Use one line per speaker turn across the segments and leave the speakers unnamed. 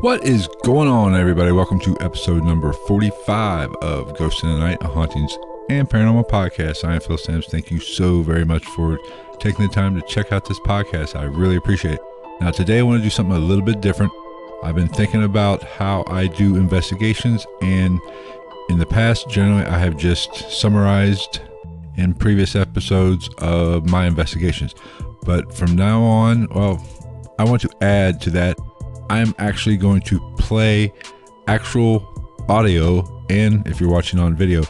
What is going on, everybody? Welcome to episode number 45 of Ghosts in the Night, a hauntings and paranormal podcast. I am Phil Sams. Thank you so very much for taking the time to check out this podcast. I really appreciate it. Now, today I want to do something a little bit different. I've been thinking about how I do investigations, and in the past, generally, I have just summarized in previous episodes of my investigations. But from now on, I want to add to that. I'm actually going to play actual audio, and if you're watching on video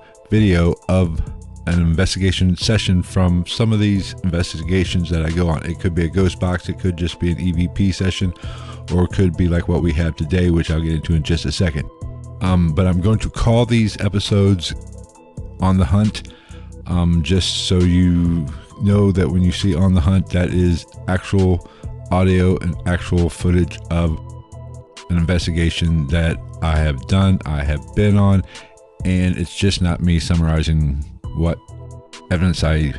of an investigation session from some of these investigations that I go on. It could be a ghost box, it could just be an EVP session, or it could be like what we have today, which I'll get into in just a second. But I'm going to call these episodes On the Hunt, just so you know that when you see On the Hunt, that is actual audio and actual footage of an investigation that I have done, I have been on, and it's just not me summarizing what evidence I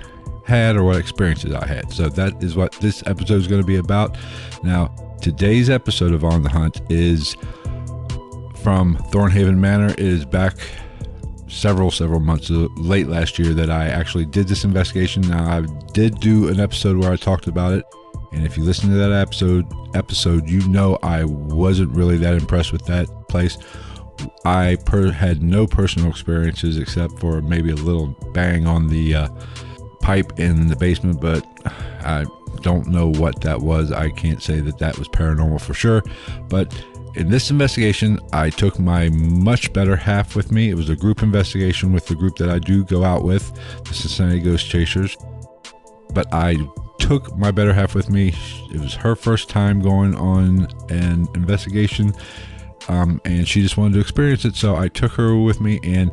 had or what experiences I had. So that is what this episode is going to be about. Now, today's episode of On the Hunt is from Thornhaven Manor. It is back several months late last year that I actually did this investigation. Now, I did do an episode where I talked about it, and if you listen to that episode, you know I wasn't really that impressed with that place. I had no personal experiences except for maybe a little bang on the pipe in the basement, but I don't know what that was. I can't say that was paranormal for sure. But in this investigation, I took my much better half with me. It was a group investigation with the group that I do go out with, the Cincinnati Ghost Chasers. But I took my better half with me. It was her first time going on an investigation, and she just wanted to experience it, so I took her with me. And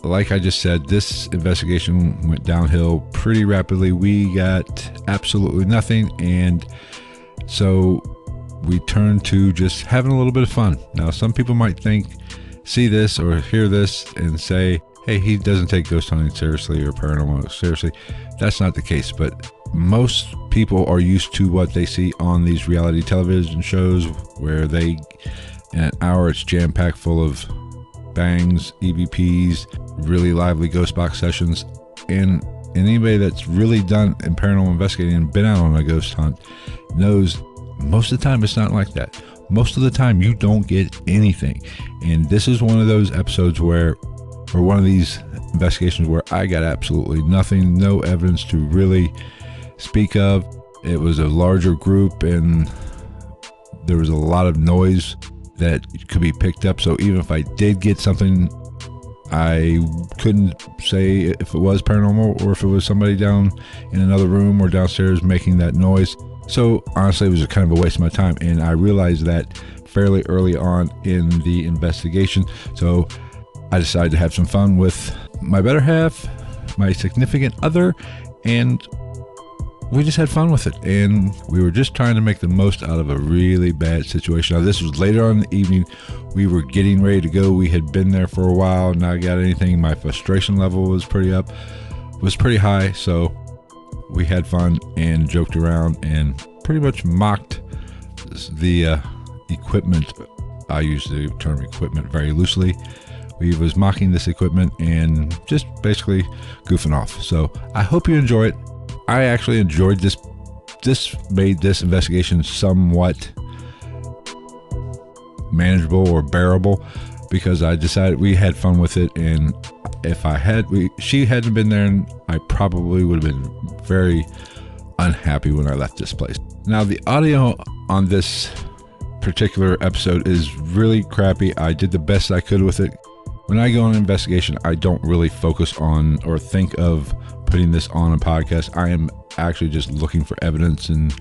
like I just said, this investigation went downhill pretty rapidly. We got absolutely nothing, and so we turned to just having a little bit of fun. Now, some people might see this or hear this and say, hey, he doesn't take ghost hunting seriously or paranormal seriously. That's not the case, but most people are used to what they see on these reality television shows where in an hour it's jam-packed full of bangs, EVPs, really lively ghost box sessions. And anybody that's really done in paranormal investigating and been out on a ghost hunt knows most of the time it's not like that. Most of the time you don't get anything. And this is one of those episodes or one of these investigations where I got absolutely nothing, no evidence to really speak of. It was a larger group and there was a lot of noise that could be picked up. So even if I did get something, I couldn't say if it was paranormal or if it was somebody down in another room or downstairs making that noise. So honestly, it was kind of a waste of my time, and I realized that fairly early on in the investigation. So I decided to have some fun with my better half, my significant other, and we just had fun with it. And we were just trying to make the most out of a really bad situation. Now, this was later on in the evening. We were getting ready to go. We had been there for a while, not got anything. My frustration level was pretty high. So we had fun and joked around and pretty much mocked the equipment. I use the term equipment very loosely. We was mocking this equipment and just basically goofing off. So I hope you enjoy it. I actually enjoyed this. This made this investigation somewhat manageable or bearable because I decided we had fun with it. And if she hadn't been there, and I probably would have been very unhappy when I left this place. Now, the audio on this particular episode is really crappy. I did the best I could with it. When I go on an investigation, I don't really focus on or think of putting this on a podcast. I am actually just looking for evidence and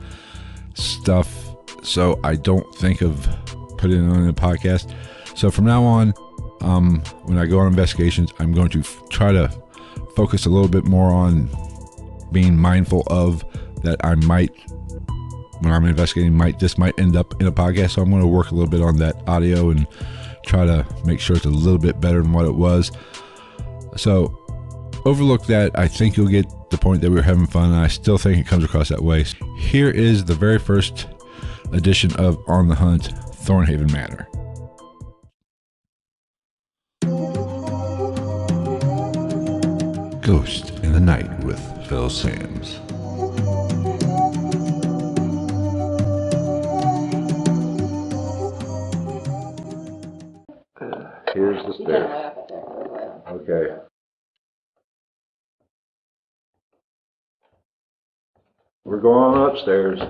stuff, so I don't think of putting it on a podcast. So from now on, when I go on investigations, I'm going to try to focus a little bit more on being mindful of that. I might, when I'm investigating, this might end up in a podcast. So I'm going to work a little bit on that audio and try to make sure it's a little bit better than what it was. So overlook that. I think you'll get the point that we were having fun, and I still think it comes across that way. Here is the very first edition of On the Hunt, Thornhaven Manor. Ghost in the Night with Phil Sams. Here's the stairs. Okay. We're going upstairs.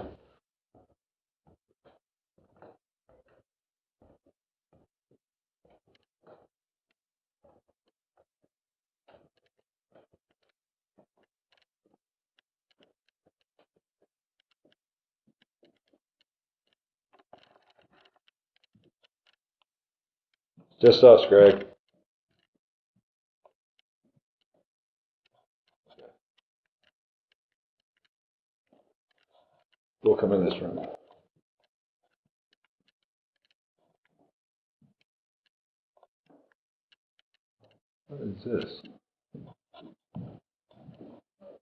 Just us, Greg. We'll come in this room. What is this?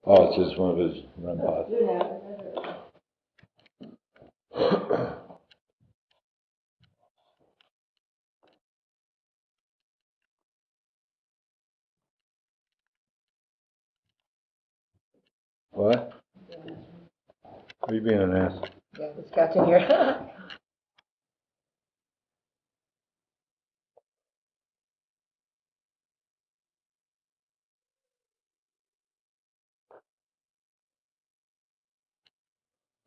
Oh, it's just one of his REM pods. What? Are you being an ass?
Yeah, this couch in here.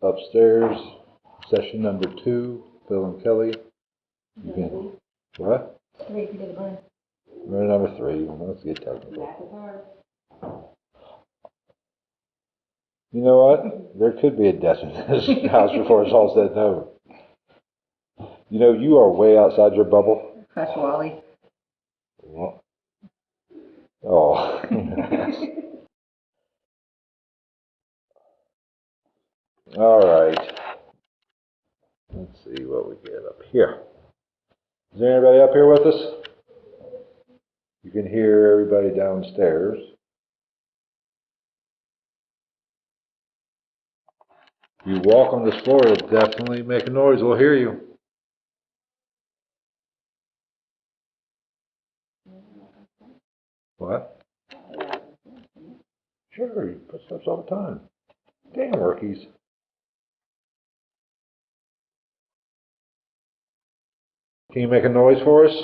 Upstairs, session number 2, Phil and Kelly. You can, what?
3 if you did the burn.
We're number 3. Let's get technical.
Math is hard.
You know what? There could be a death in this house before it's all said and over. You know, you are way outside your bubble.
That's Wally.
What? Oh. All right. Let's see what we get up here. Is there anybody up here with us? You can hear everybody downstairs. If you walk on this floor, it'll definitely make a noise. We'll hear you. What? Sure, you put steps all the time. Damn, workies. Can you make a noise for us?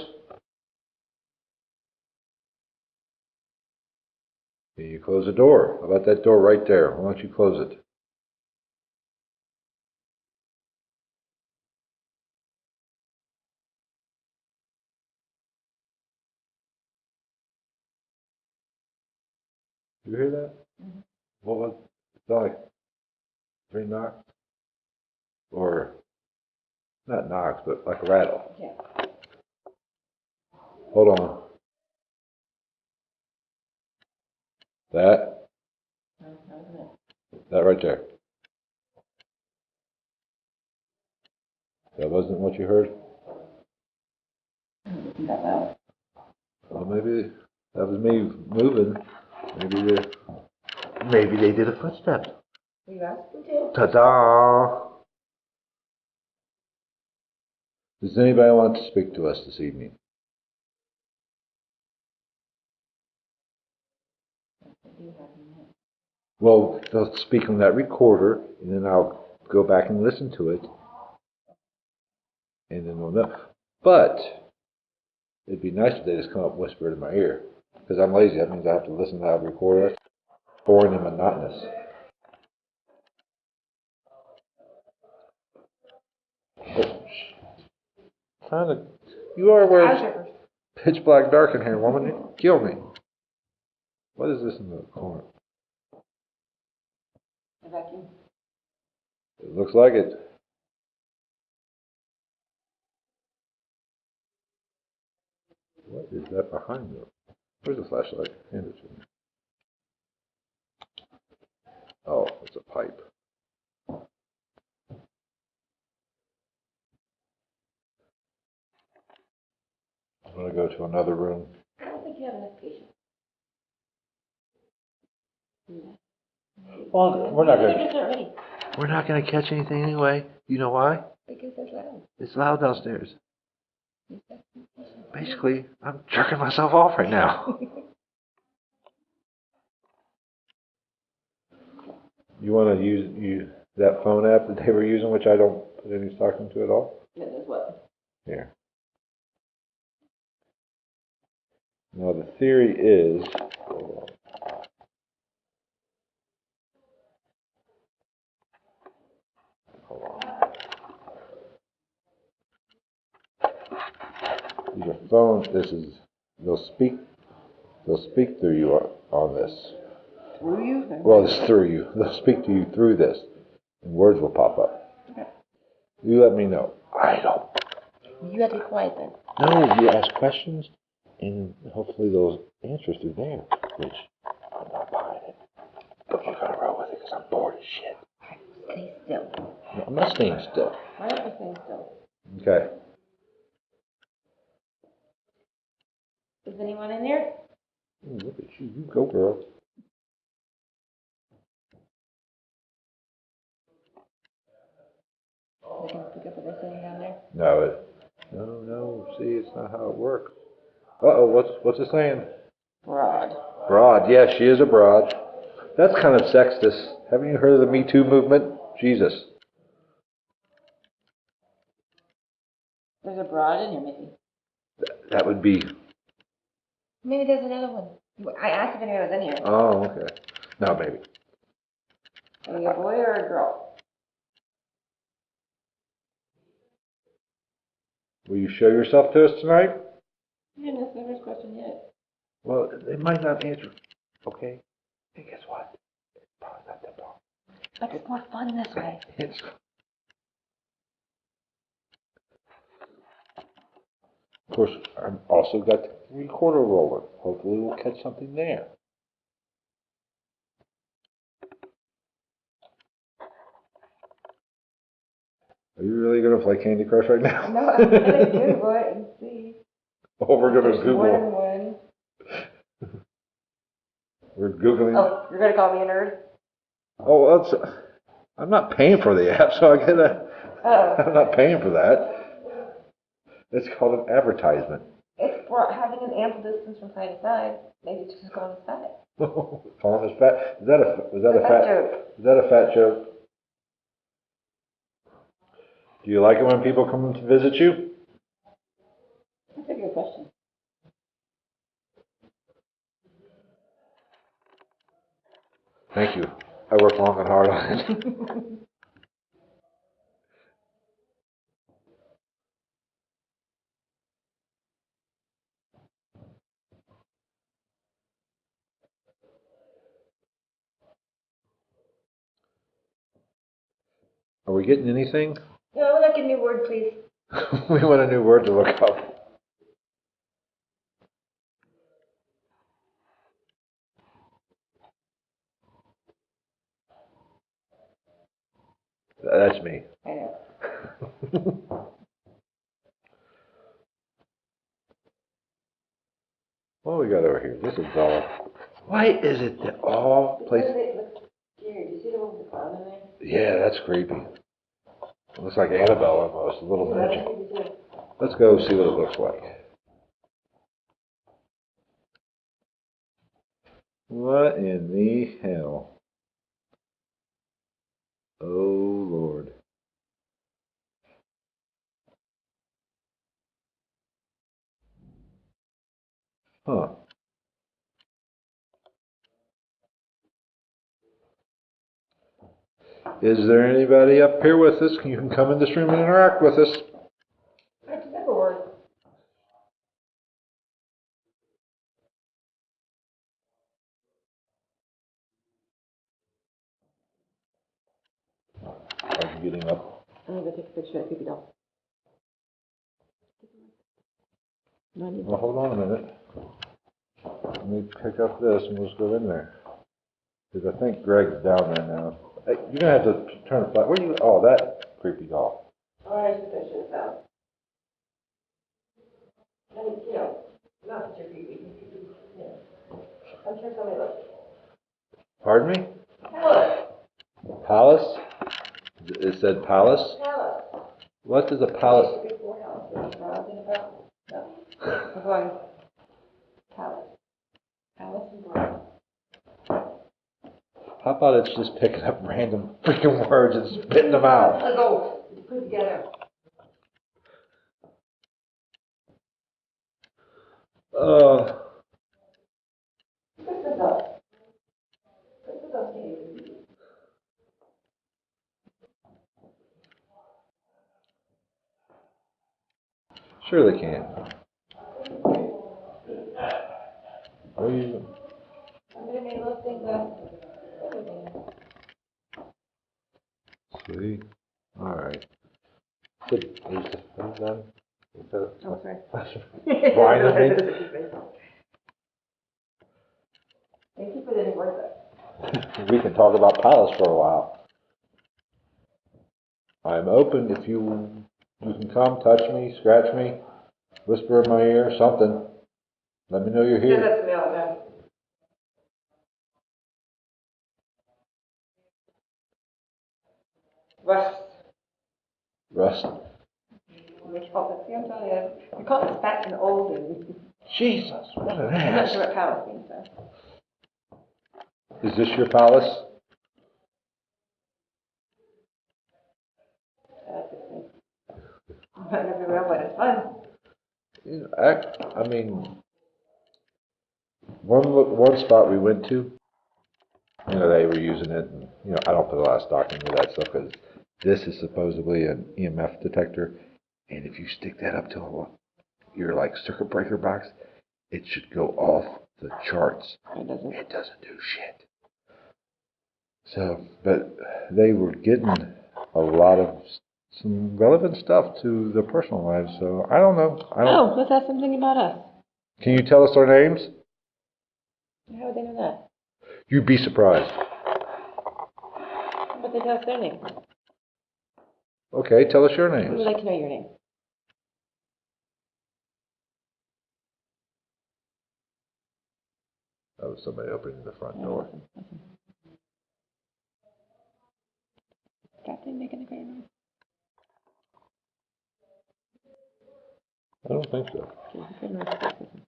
Can you close the door? How about that door right there? Why don't you close it? You hear that?
Mm-hmm.
What was it? Like 3 knocks? Or not knocks, but like a rattle.
Yeah.
Hold on. That right there. That wasn't what you heard?
That loud.
Well, maybe that was me moving. Maybe they did a footstep.
Were you asking to?
Ta-da! Does anybody want to speak to us this evening? Well, they'll speak on that recorder, and then I'll go back and listen to it, and then we'll know. But it'd be nice if they just come up and whisper it in my ear, because I'm lazy. That means I have to listen to that recorder. That's boring and monotonous. You are wearing pitch black dark in here, woman. You kill me. What is this in the corner?
A vacuum.
It looks like it. What is that behind you? Where's the flashlight? Hand it to me. Oh, it's a pipe. I'm going to go to another room.
I don't think you have enough patience.
Well, we're not
They're
going
just not ready.
We're not going to catch anything anyway. You know why?
Because it's loud.
It's loud downstairs. Basically, I'm jerking myself off right now. You want to use that phone app that they were using, which I don't put any stock into at all?
Yeah, that's what.
Here. Now the theory is, hold on. Hold on. Your phone, they'll speak through you on this.
Through you?
Well, it's through you. They'll speak to you through this, and words will pop up.
Okay.
You let me know. I don't.
You have to be quiet then.
No, you ask questions, and hopefully they'll answer through there, which I'm not buying it. But we're gonna roll with it because I'm bored as shit.
Stay still.
No, I'm not staying still.
Why aren't you staying still?
Okay.
Is anyone in there?
Look at you. You go, girl.
They can pick up what they're saying down there.
No. See, it's not how it works. Uh-oh, what's it saying?
Broad.
Broad. Yeah, she is a broad. That's kind of sexist. Haven't you heard of the Me Too movement? Jesus.
There's a broad in here, maybe.
That would be...
Maybe there's another one. I asked if anyone was in here.
Oh, okay. No, maybe.
Are you a boy or a girl?
Will you show yourself to us tonight?
Yeah, that's the first question yet.
Well, they might not answer. Okay. And guess what? It's probably not that long.
But it's more fun this way.
Of course, I've also got the recorder roller. Hopefully we'll catch something there. Are you really going to play Candy Crush right now?
No, I'm going to Google it and see.
Oh, we're going to
There's more than
Google.
one.
We're Googling.
Oh, you're going to call me a nerd?
Oh, I'm not paying for the app, so I'm not paying for that. It's called an advertisement.
It's for having an ample distance from side to side. Maybe it's just going to side.
Calling us fat. Is that a fat
joke?
Is that a fat joke? Do you like it when people come to visit you?
That's a good question.
Thank you. I worked long and hard on it. Are we getting anything?
No, I would like a new word, please.
We want a new word to look up. That's me.
I know.
What do we got over here? This is dull. Why is it that all places...
It looks scary. Do you see the one with the clown in there?
Yeah, that's creepy. It looks like Annabelle almost, a little
Yeah,
magic.
that's creepy too.
Let's go see what it looks like. What in the hell? Oh, Lord. Huh. Is there anybody up here with us? You can come in this room and interact with us.
That's never word.
Are you getting up?
I'm going to go take a picture of that creepy doll. No, I need
Well, hold on a minute. Let me pick up this and we'll just go in there. Because I think Greg's down there now. Hey, you're going to have to turn the flat. Where are you? Oh, that creepy doll.
Oh, I should finish this out. I mean, you know, not that you're creepy. Yeah. I'm sure somebody looks.
Pardon me?
Look.
Palace? It said palace?
Palace.
What is a palace?
It used to be 4 houses. Browsing about. No. We're going palace. Palace and Brown.
How about it's just picking up random freaking words and spitting them out?
Let's go. Put it together. Put this up. Put this up, Steve.
Sure they can. What are you?
I'm going to make those things up.
Sweet. Alright. Is done?
Oh, sorry.
Blinded me?
Thank you for the work.
We can talk about palace for a while. I'm open if you can come, touch me, scratch me, whisper in my ear, something. Let me know you're
Send
here.
that to me all the time. Rust.
Rust.
We call it, see, I'm telling you, we call it fat and old and
Jesus, what an
I'm not
ass.
sure what palace means though.
Is this your palace?
I like this thing. I'm not never real, but it's fun.
You know, I mean, one spot we went to, you know, they were using it, and, you know, I don't put a lot of stock into that stuff because this is supposedly an EMF detector, and if you stick that up to your like circuit breaker box, it should go off the charts.
It doesn't.
It doesn't do shit. So, but they were getting a lot of some relevant stuff to their personal lives. So I don't know.
Oh, let's ask something about us.
Can you tell us our names?
How would they know that?
You'd be surprised.
How about they tell us their name?
Okay, tell us your
I would
names.
like to know your name.
That was somebody opening the front
Oh,
door.
listen. Captain making a great noise.
I don't think so.
Okay, good noise. Listen.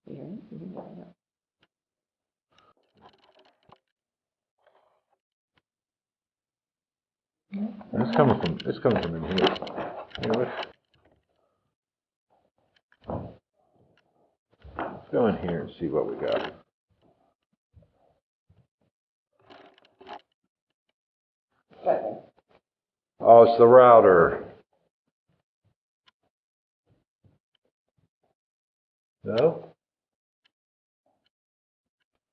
You hear it? You can hear it.
It's coming from in here. You know what? Let's go in here and see what we got.
What?
Oh, it's the router. No?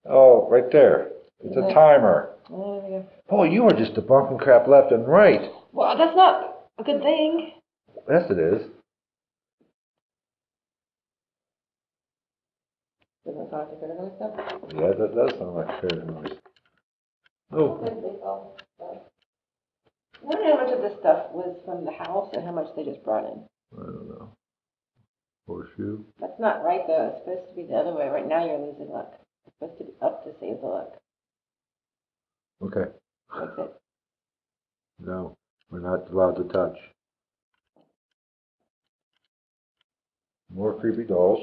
Oh, right there. It's a timer.
Oh, there we go.
Boy, you are just debunking crap left and right.
Well, that's not a good thing.
Yes, it is.
Doesn't it sound like a good stuff?
Yeah, that does sound like fair noise. Oh,
I wonder how much of this stuff was from the house and how much they just brought in.
I don't know. Horseshoe.
That's not right though. It's supposed to be the other way. Right now you're losing luck. It's supposed to be up to save the luck.
Okay.
Fix it.
No, we're not allowed to touch. More creepy dolls.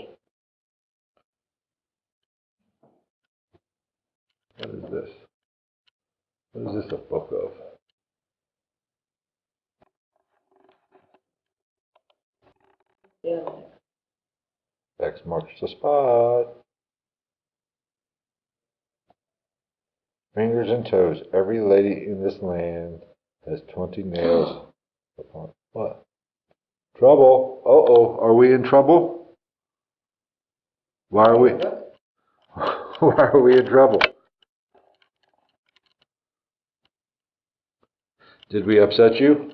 What is this? What is this a book of?
Yeah.
X marks the spot. Fingers and toes. Every lady in this land has 20 nails upon. What? Trouble. Uh-oh. Are we in trouble? Why are we? Why are we in trouble? Did we upset you?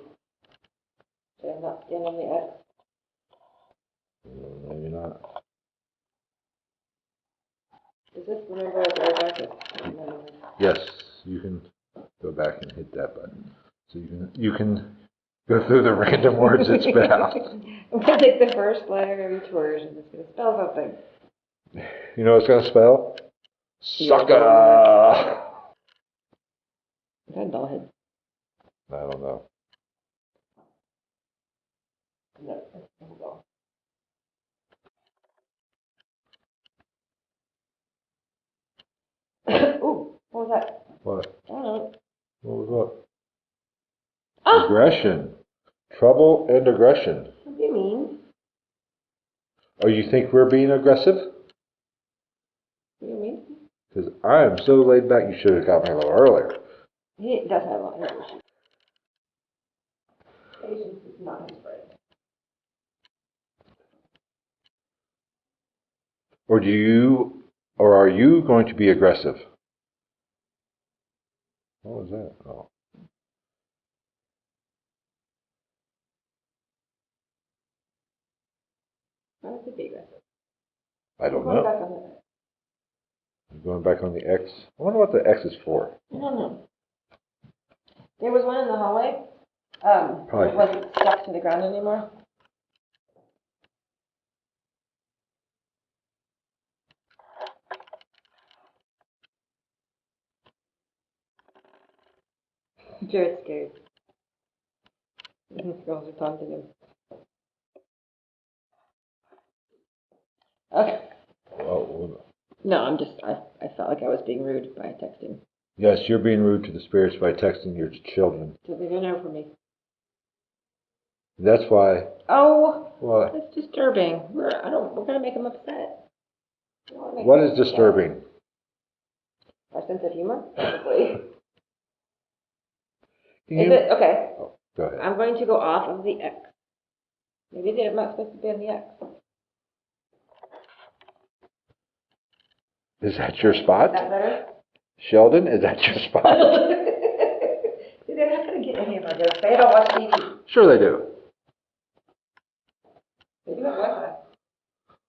They're not still on the X.
Maybe not.
Is this remember as old record?
Yes, you can go back and hit that button. So you can go through the random words it spit out.
I'm gonna take the first letter of each word and it's gonna spell something.
You know what it's gonna spell? Sucker!
I've had doll head.
I don't know.
No, that's not a doll. Ooh, what was that?
What?
I don't know.
What was what?
Ah!
Aggression. Trouble and aggression.
What do you mean?
Oh, you think we're being aggressive?
What do you mean?
Because I am so laid back, you should have got me a little earlier.
He does have a lot of issues. Patience is not his friend.
Or are you going to be aggressive? What was that? Oh.
Why would it be aggressive?
I don't
Going
know.
back on the
I'm going back on the X. I wonder what the X is for.
I don't know. There was one in the hallway.
Probably.
It wasn't stuck to the ground anymore. Jared's scared. These girls are taunting him. Okay.
Oh,
No, I felt like I was being rude by texting.
yes, you're being rude to the spirits by texting your children.
So they're gonna know for me.
That's why.
Oh,
What?
that's disturbing. We're gonna make them upset.
What is disturbing?
Our sense of humor, probably.
Can
Is
you?
it okay?
Oh, go ahead.
I'm going to go off of the X. Maybe they're not supposed to be on the X.
Is that your spot?
Is that better?
Sheldon, is that your spot?
See, they're not going to get any of our jokes. They don't watch TV.
Sure they do.
They do have Wi-Fi.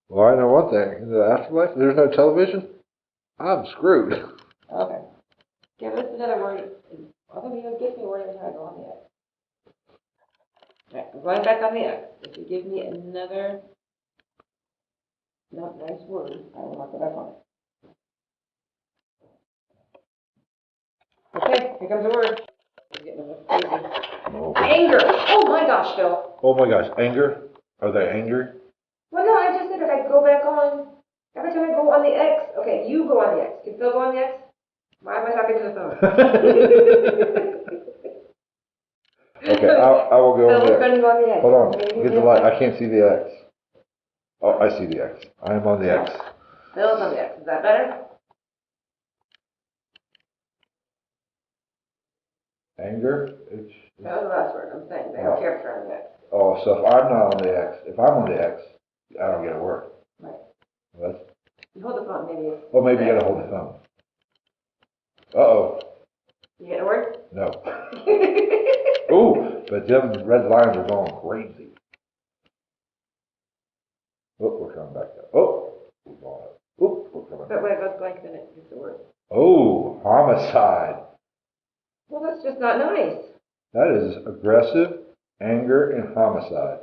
Well, I know one thing. In the afterlife, there's no television. I'm screwed.
Okay. Give us another word. I think you give me a word every time I go on the X. Alright, I'm going back on the X. If you give me another not nice word, I will not go back on it. Okay, here comes a word. It's getting a little crazy.
Oh.
Anger. Oh my gosh, Phil.
Oh my gosh, anger? Are they angry?
Well, no, I just said if I go back on, every time I go on the X, okay, you go on the X. Can Phil go on the X? Why am I talking to the phone?
Okay, I will go on
Phil's
the
going to go on the X.
Hold on,
Maybe
get the light. I can't see the X. Oh, I see the X. I am on the X.
Phil's on the X. Is that better?
Anger?
That was the last word. I'm saying they don't care if you're on the X.
Oh, so if I'm not on the X, if I'm on the X, I don't get a word.
Right.
What?
You hold the phone, maybe.
Oh, maybe you gotta hold the phone. Uh-oh.
You get a word?
No. Ooh, but them red lines are going crazy. Oh, we're coming back up. Oh, we're going up. Oh, we're coming
But
back.
when it goes blank, then it gets a word.
Oh, homicide.
Well, that's just not nice.
That is aggressive, anger, and homicide.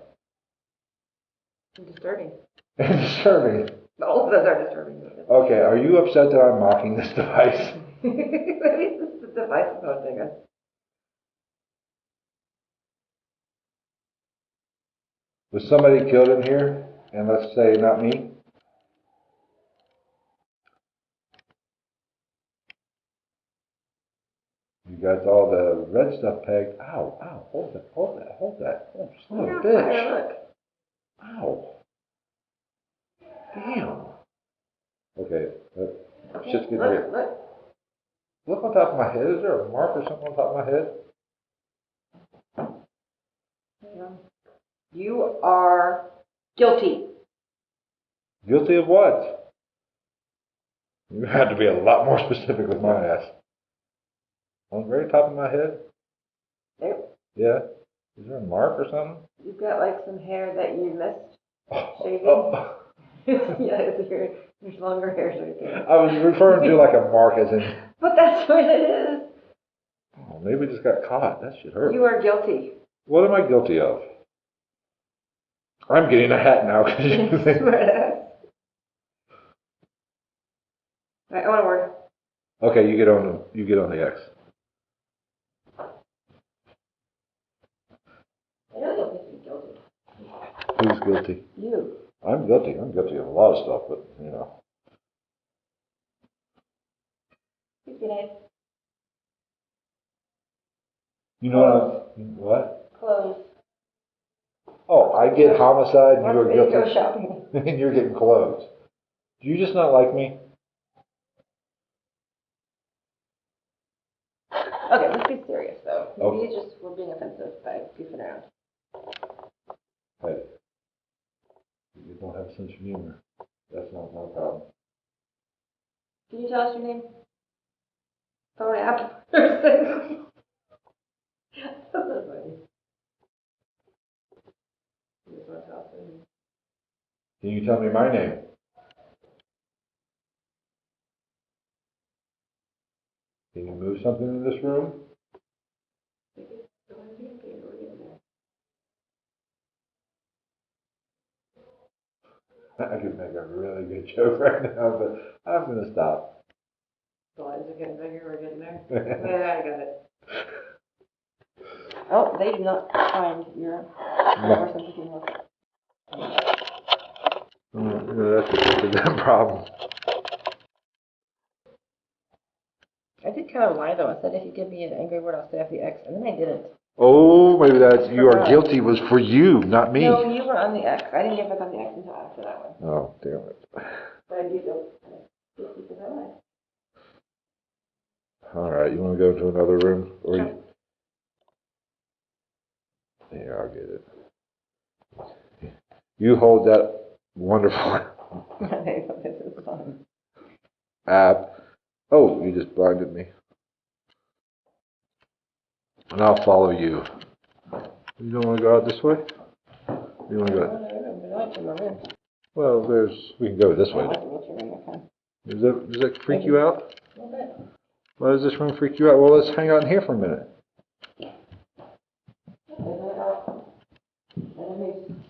And disturbing.
And disturbing.
All of those are disturbing.
Okay, are you upset that I'm mocking this device?
Maybe this is the device is haunting us.
Was somebody killed in here? And let's say not me? You got all the red stuff pegged. Ow, ow, hold that, hold that, hold that. Oh, son of a bitch.
Look.
Ow. Damn. Okay, shit's getting weird.
Look.
Look on top of my head. Is there a mark or something on top of my head?
You are guilty.
Guilty of what? You had to be a lot more specific with my ass. On the very top of my head?
There.
Yeah. Is there a mark or something?
You've got like some hair that you missed shaving.
Oh.
Yeah, there's longer hairs right there.
I was referring to like a mark as in,
But that's what it is.
oh, maybe we just got caught. That should hurt.
You are guilty.
What am I guilty of? I'm getting a hat now.
Swear to Alright, I want a word.
Okay, you get on the X.
I know you'll make me guilty.
Who's guilty?
You.
I'm guilty. I'm guilty of a lot of stuff, but you know.
Good night.
You know what?
Clothes.
Oh, I get homicide and
Once
you're
we
guilty.
go shopping.
And you're getting clothes. Do you just not like me?
Okay, let's be serious though. Maybe
Okay.
you just were being offensive by goofing around.
Hey, you don't have a sense of humor. That's not my problem.
Can you tell us your name? Phone app person. That's funny. You just want to tell us your name?
Can you tell me my name? Can you move something in this room? I could make a really good joke right now, but I'm going to stop.
The lines are getting bigger, we're getting there. Yeah, I got it. Oh, they did not find your sense of humor.
That's a damn problem.
I did kind of lie though. I said if you give me an angry word, I'll stay off the X, and then I didn't.
Oh, maybe that's, you are guilty was for you, not me.
No, you were on the X. I didn't get back on the X until after that one.
Oh, damn it.
But I do feel guilty because I lied.
All right, you want to go to another room? Or
Sure.
Yeah, I'll get it. You hold that wonderful
This is fun.
app. Oh, you just blinded me. And I'll follow you. You don't want to go out this way? You want to go? Well, we can go this way. Does that freak you out?
A little bit.
Why does this room freak you out? Well, let's hang out in here for a minute.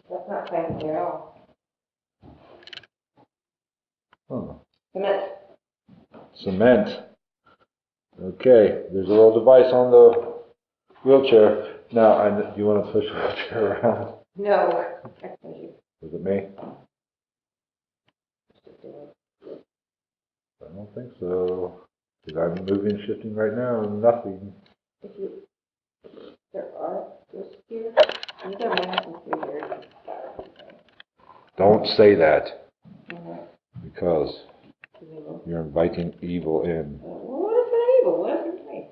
That's not fancy at all.
Oh.
Cement.
Cement. Okay, there's a little device on the wheelchair. Now, do you want to push the wheelchair around?
No.
Was it me? I don't think so. Because I'm moving and shifting right now and nothing.
There are ghosts here. These are my here.
Don't say that.
Mm-hmm.
Because you're inviting evil in.
Well, what is that evil? What is it nice?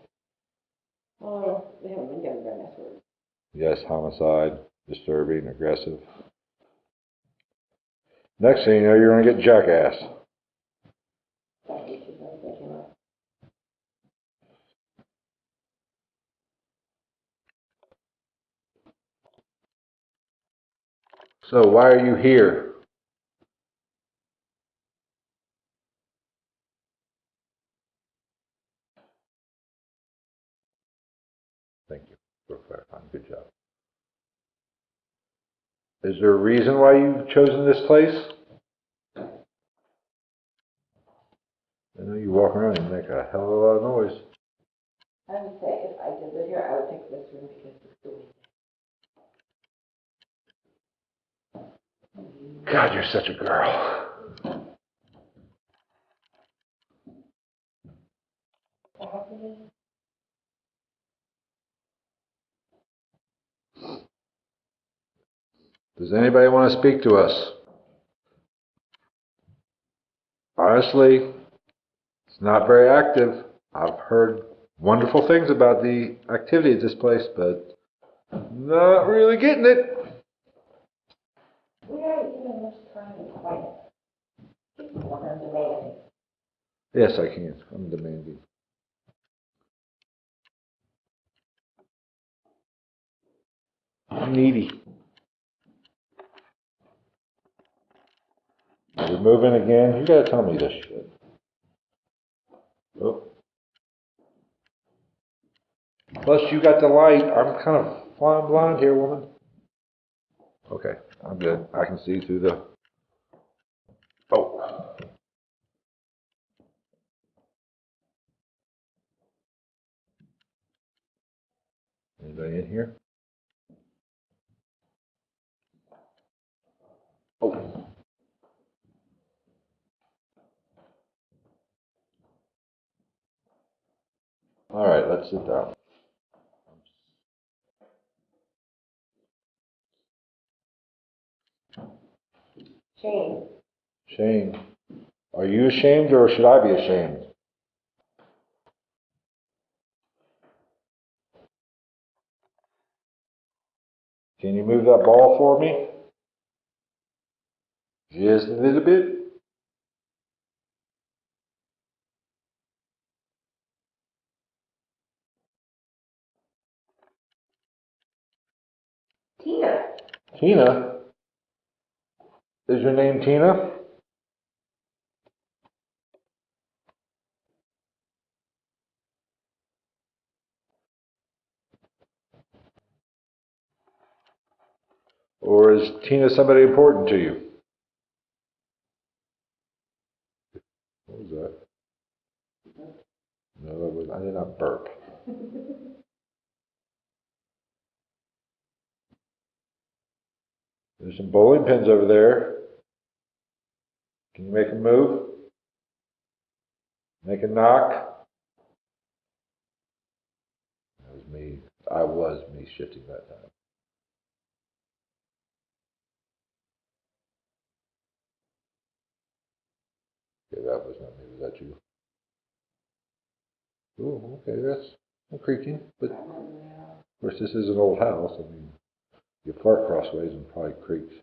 Oh, they haven't been given very nice words.
Yes, homicide, disturbing, aggressive. Next thing you know, you're going to get jackass. So why are you here? Thank you for clarifying. Good job. Is there a reason why you've chosen this place? I know you walk around and make a hell of a lot of noise.
I would say if I did live here, I would pick this room because it's the way.
God, you're such a girl. Does anybody want to speak to us? Honestly, it's not very active. I've heard wonderful things about the activity at this place, but not really getting it.
We are even much time and quiet. People are demanding.
Yes, I can. I'm demanding. I'm needy. You're moving again. You gotta tell me this shit. Oh. Plus, you got the light. I'm kind of flying blind here, woman. Okay, I'm good. I can see through the. Oh. Anybody in here? Oh. All right, let's sit down.
Shane.
Shane, are you ashamed or should I be ashamed? Can you move that ball for me? Just a little bit.
Tina.
Tina? Is your name Tina? Or is Tina somebody important to you? What was that? No, that was, I did not burp. There's some bowling pins over there. Can you make a move? Make a knock? That was me. I was me shifting that time. Okay, that was not me. Was that you? Oh, okay, that's creaking. But of course, this is an old house. I mean, you fart crossways and probably creaks.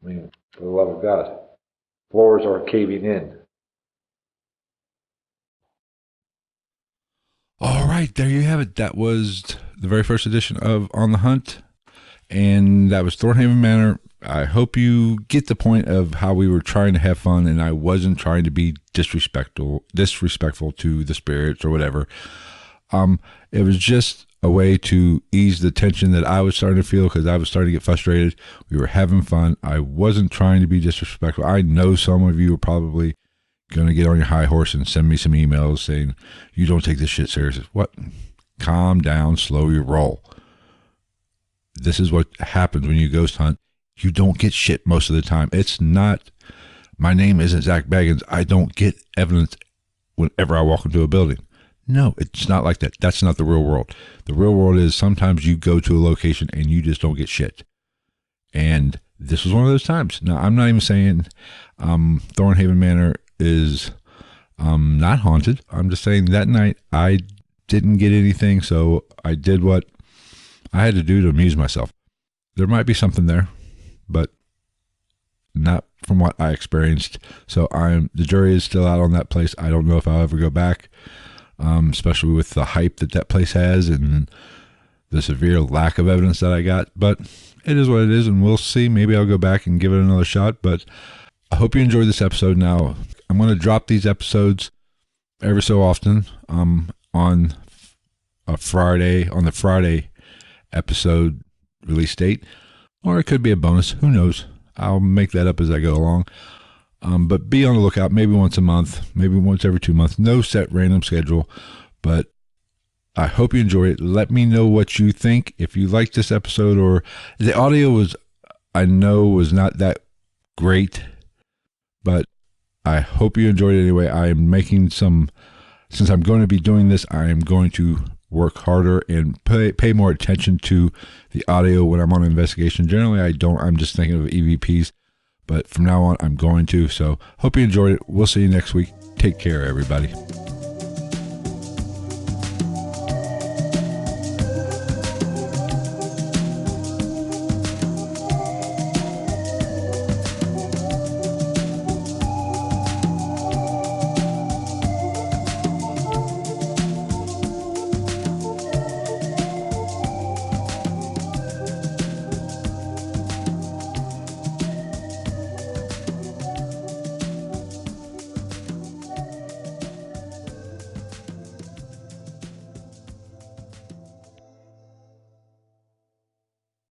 I mean, for the love of God, floors aren't caving in.
All right, there you have it. That was the very first edition of On the Hunt, and that was Thornhaven Manor. I hope you get the point of how we were trying to have fun, and I wasn't trying to be disrespectful to the spirits or whatever. It was just a way to ease the tension that I was starting to feel because I was starting to get frustrated. We were having fun. I wasn't trying to be disrespectful. I know some of you are probably going to get on your high horse and send me some emails saying, you don't take this shit serious. What? Calm down, slow your roll. This is what happens when you ghost hunt. You don't get shit most of the time. It's not, my name isn't Zach Baggins. I don't get evidence whenever I walk into a building. No, it's not like that. That's not the real world. The real world is sometimes you go to a location and you just don't get shit. And this was one of those times. Now, I'm not even saying Thornhaven Manor is not haunted. I'm just saying that night I didn't get anything, so I did what I had to do to amuse myself. There might be something there, but not from what I experienced. So the jury is still out on that place. I don't know if I'll ever go back, especially with the hype that place has and the severe lack of evidence that I got. But it is what it is, and we'll see. Maybe I'll go back and give it another shot. But I hope you enjoyed this episode. Now, I'm going to drop these episodes every so often on the Friday episode release date, or it could be a bonus. Who knows? I'll make that up as I go along. But be on the lookout, maybe once a month, maybe once every 2 months. No set random schedule, but I hope you enjoy it. Let me know what you think. If you like this episode, or the audio I know was not that great, but I hope you enjoyed it anyway. I am making since I'm going to be doing this, I am going to work harder and pay more attention to the audio when I'm on an investigation. Generally, I don't. I'm just thinking of EVPs. But from now on, I'm going to. So hope you enjoyed it. We'll see you next week. Take care, everybody.